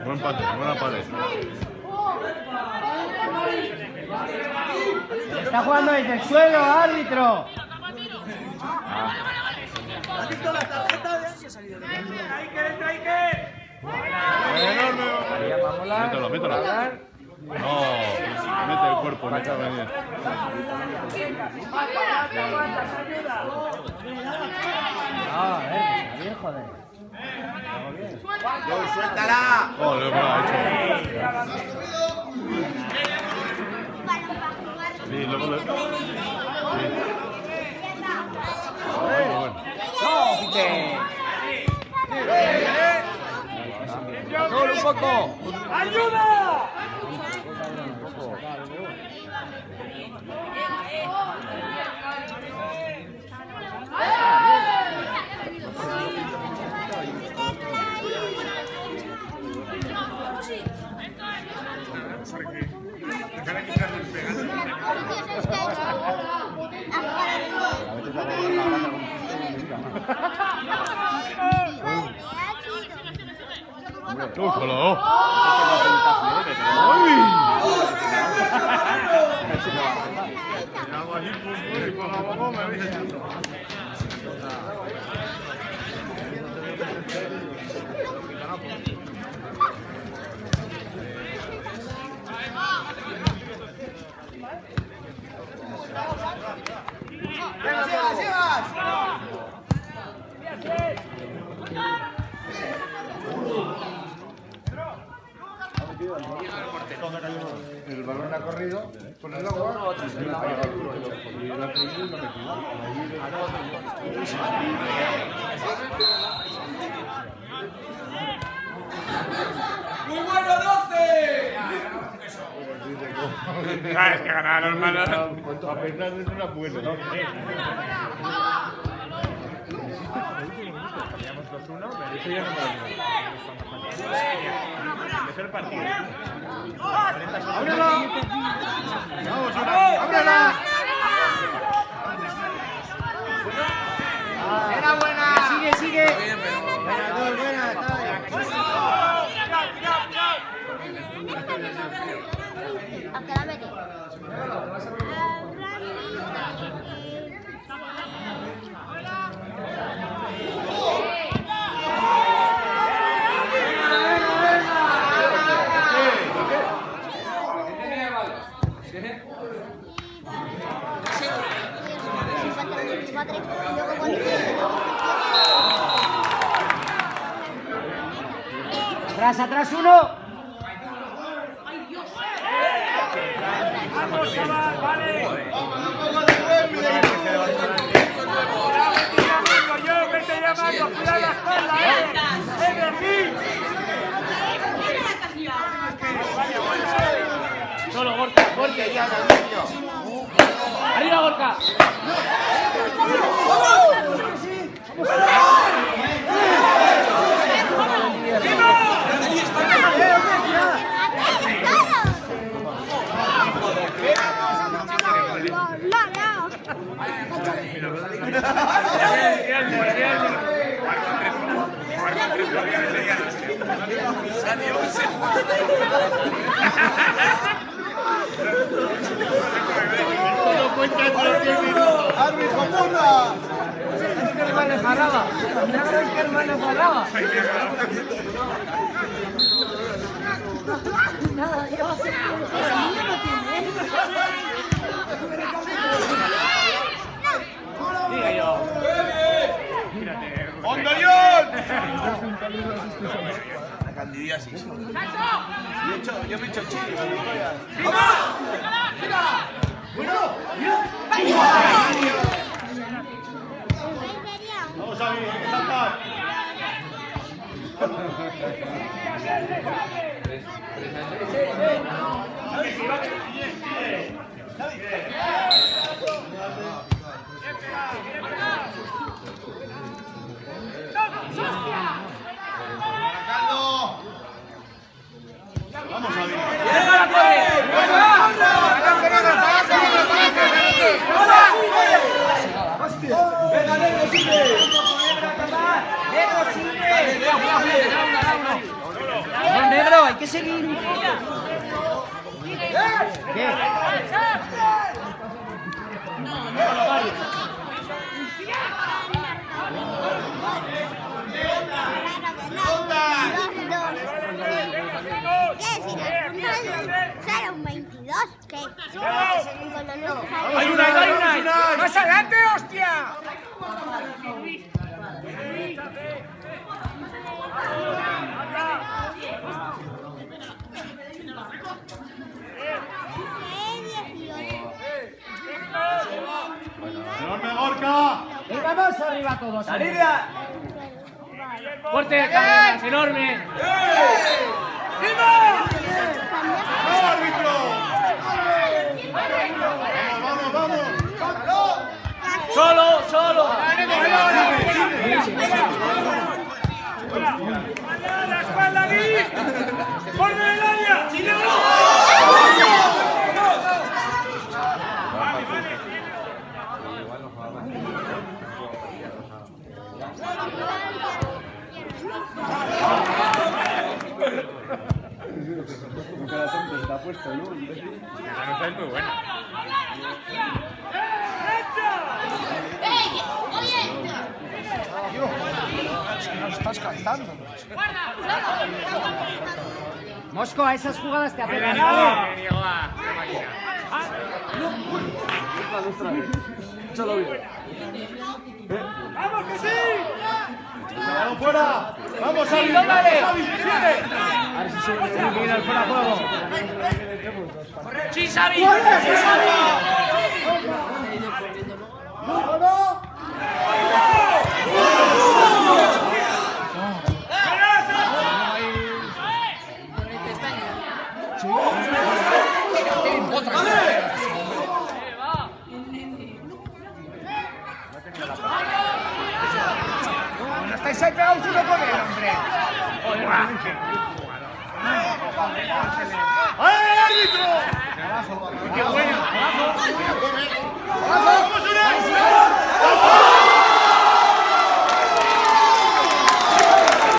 Buen pase, buena pared. Está jugando desde el suelo, árbitro. Enorme. Mételo. No, mete el cuerpo, me cabe bien. Bien, joder. ¡Suéltala! Joder, me lo ha hecho. Sí, luego le... Sí. Bueno. ¡Solo un poco! ¡Ayuda! ¡Tócalo! El balón ha corrido con el agua y se le ha pegado el culo. Y lo ha creído y lo ha metido. ¡Muy bueno, 12! Es que ganaron, hermano. A pesar de ser una buena, ¿no? Teníamos 2-1, pero eso ya no me lo digo. Empezó el partido. ¡Ábrela! ¡Vamos, ábrela! ¡Era buena! ¡Sigue! Buena, Aunque la mete. Atrás uno. ¡Vamos, chaval! ¡Vale! Yo que te llamando, cuidado la espalda, ¡es de aquí! Solo Gorka, ya, ¡arriba, Gorka! ¡Árbitro, puta! ¡Hermano Jarraba! ¡Hermano Jarraba! Nada, ya va a ser. Diga yo. ¡Ondorión! La candidía sí. Yo me he hecho chile. ¡Vamos a ver! ¡Salta! ¡Vamos a ver! ¡Venga, sigue! Negro, sigue. No, negro, hay que seguir. ¿Qué? Será un 22, ¿qué? Hay una. ¡Más adelante, hostia! ¡Enorme, Gorka! Venga, vamos arriba todos. ¡Salida! ¡Fuerte, Cárdenas, enorme! ¡No, árbitro! ¡Vamos, vamos! ¡Solo! ¡La espalda aquí! ¡Borde del área! Cada tonto se te ha puesto, ¿no? La nota es muy buena. Mosco, a esas jugadas te hacen Diego, ganar. qué máquina. ¡Vamos, que sí! ¡Balón fuera! ¡Vamos, Xavi! tómale. ¡Xavi, sigue! A ver si se mira el fuera de juego. ¡Sí, Xavi! No estáis ahí pegados uno con él, hombre. ¡Ay, árbitro! ¡Qué bueno!